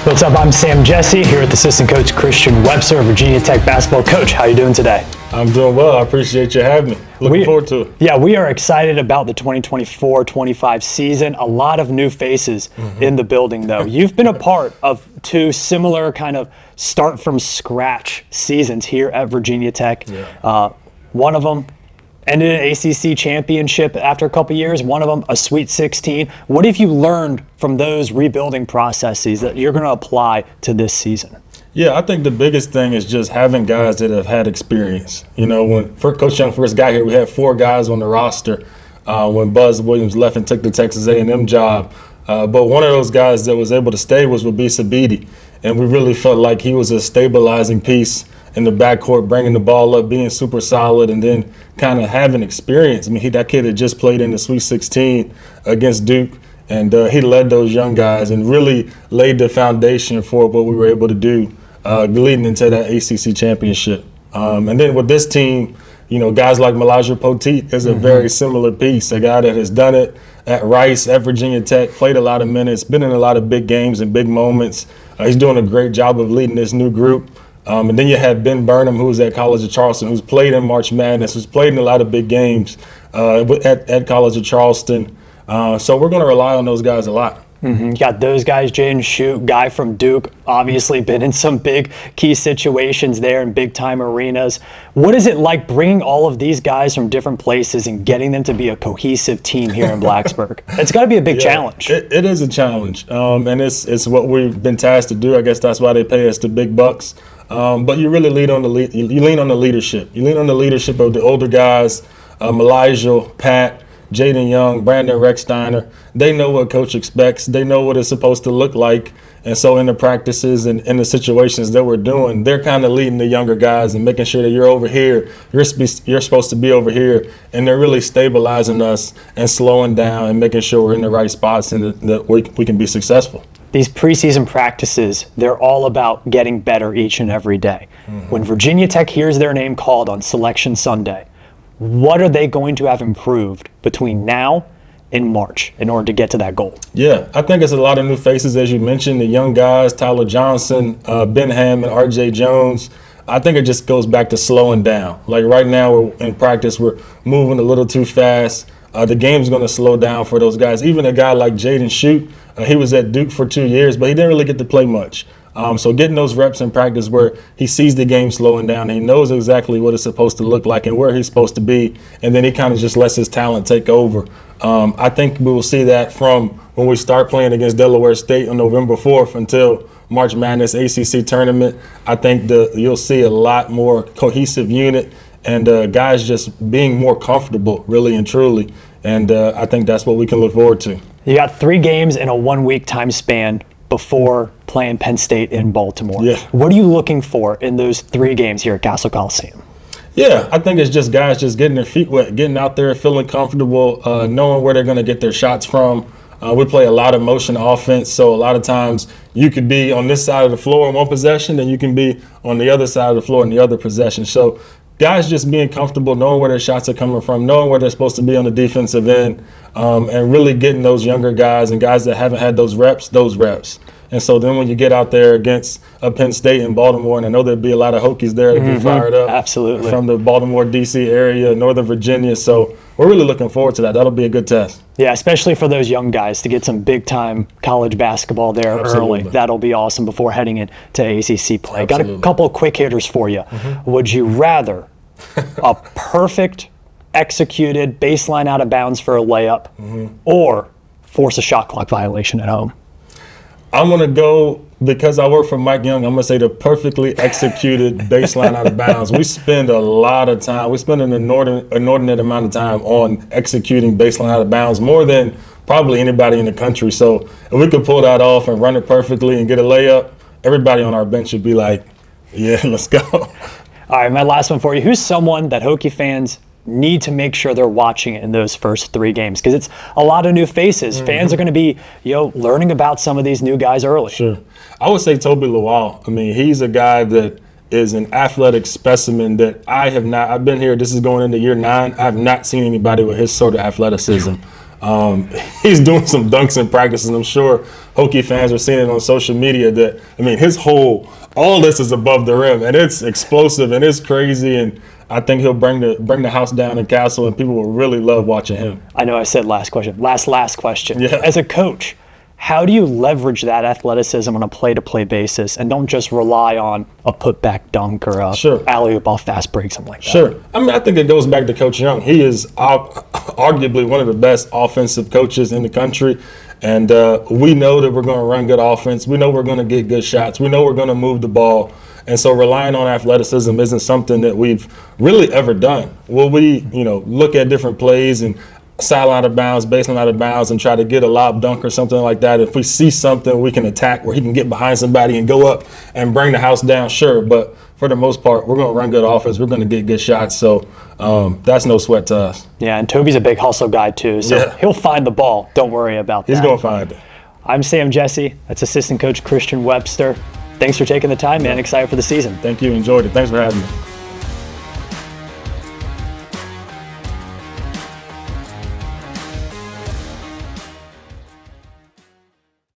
What's up? I'm Sam Jessee here with assistant coach Christian Webster, Virginia Tech basketball coach. How you doing today? I'm doing well. I appreciate you having me. Looking forward to it. Yeah, we are excited about the 2024-25 season. A lot of new faces in the building, though. You've been a part of two similar kind of start from scratch seasons here at Virginia Tech. Yeah. One of them ended an ACC championship after a couple years, one of them a Sweet 16. What have you learned from those rebuilding processes that you're going to apply to this season? Yeah, I think the biggest thing is just having guys that have had experience. You know, when Coach Young first got here, we had 4 guys on the roster when Buzz Williams left and took the Texas A&M job. But one of those guys that was able to stay was Wabisa Bede, and we really felt like he was a stabilizing piece in the backcourt, bringing the ball up, being super solid, and then kind of having experience. I mean, that kid had just played in the Sweet 16 against Duke, and he led those young guys and really laid the foundation for what we were able to do leading into that ACC championship. And then with this team, you know, guys like Malaja Poteet is a very similar piece, a guy that has done it at Rice, at Virginia Tech, played a lot of minutes, been in a lot of big games and big moments. He's doing a great job of leading this new group. And then you have Ben Burnham, who's at College of Charleston, who's played in March Madness, who's played in a lot of big games at College of Charleston. So we're going to rely on those guys a lot. You got those guys, Jaden Schutt, guy from Duke, obviously been in some big key situations there in big-time arenas. What is it like bringing all of these guys from different places and getting them to be a cohesive team here in Blacksburg? It's got to be a big challenge. It is a challenge, and it's what we've been tasked to do. I guess that's why they pay us the big bucks. But you really lean on the leadership. You lean on the leadership of the older guys, Elijah, Pat, Jaden Young, Brandon Recksteiner. They know what coach expects. They know what it's supposed to look like. And so in the practices and in the situations that we're doing, they're kind of leading the younger guys and making sure that you're over here. You're supposed to be over here. And they're really stabilizing us and slowing down and making sure we're in the right spots and that we can be successful. These preseason practices, they're all about getting better each and every day. When Virginia Tech hears their name called on Selection Sunday, what are they going to have improved between now and March in order to get to that goal? Yeah, I think it's a lot of new faces, as you mentioned, the young guys, Tyler Johnson, Ben Hammond, R.J. Jones. I think it just goes back to slowing down. Like right now, we're in practice, we're moving a little too fast. The game's going to slow down for those guys. Even a guy like Jaden Schutt, he was at Duke for 2 years, but he didn't really get to play much. So getting those reps in practice where he sees the game slowing down, he knows exactly what it's supposed to look like and where he's supposed to be, and then he kind of just lets his talent take over. I think we will see that from when we start playing against Delaware State on November 4th until March Madness ACC tournament. I think you'll see a lot more cohesive unit and guys just being more comfortable, really and truly. And I think that's what we can look forward to. You got 3 games in a 1-week time span before playing Penn State in Baltimore. Yeah. What are you looking for in those 3 games here at Castle Coliseum? Yeah, I think it's just guys just getting their feet wet, getting out there, feeling comfortable, knowing where they're going to get their shots from. We play a lot of motion offense, so a lot of times you could be on this side of the floor in one possession, and you can be on the other side of the floor in the other possession. So guys just being comfortable, knowing where their shots are coming from, knowing where they're supposed to be on the defensive end, and really getting those younger guys and guys that haven't had those reps. And so then when you get out there against Penn State and Baltimore, and I know there'd be a lot of Hokies there to be fired up. Absolutely. From the Baltimore, D.C. area, Northern Virginia. So we're really looking forward to that. That'll be a good test. Yeah, especially for those young guys to get some big-time college basketball there early. That'll be awesome before heading into ACC play. Got a couple of quick hitters for you. Would you rather a perfect executed baseline out of bounds for a layup or force a shot clock violation at home? I'm going to go, because I work for Mike Young, I'm going to say the perfectly executed baseline out of bounds. We spend a lot of time. We spend an inordinate amount of time on executing baseline out of bounds, more than probably anybody in the country. So if we could pull that off and run it perfectly and get a layup, everybody on our bench should be like, yeah, let's go. All right, my last one for you. Who's someone that Hokie fans need to make sure they're watching it in those first 3 games? Because it's a lot of new faces. Fans are going to be, learning about some of these new guys early. Sure. I would say Toby Lawal. I mean, he's a guy that is an athletic specimen that I've been here, this is going into year 9. I've not seen anybody with his sort of athleticism. He's doing some dunks in practice, and I'm sure Hokie fans are seeing it on social media that, I mean, all this is above the rim, and it's explosive, and it's crazy, and I think he'll bring the house down in Castle, and people will really love watching him. I know I said last question. Last question. Yeah. As a coach, how do you leverage that athleticism on a play-to-play basis and don't just rely on a putback dunk or a alley-oop off fast break, something like that? Sure. I mean, I think it goes back to Coach Young. He is arguably one of the best offensive coaches in the country. And we know that we're going to run good offense. We know we're going to get good shots. We know we're going to move the ball. And so relying on athleticism isn't something that we've really ever done. Will we, look at different plays and sideline out of bounds, baseline out of bounds, and try to get a lob dunk or something like that? If we see something we can attack where he can get behind somebody and go up and bring the house down, sure. But for the most part, we're going to run good offense. We're going to get good shots. So that's no sweat to us. Yeah, and Toby's a big hustle guy too. So he'll find the ball. Don't worry about that. He's going to find it. I'm Sam Jessee. That's assistant coach Christian Webster. Thanks for taking the time, man. Excited for the season. Thank you. Enjoyed it. Thanks for having me.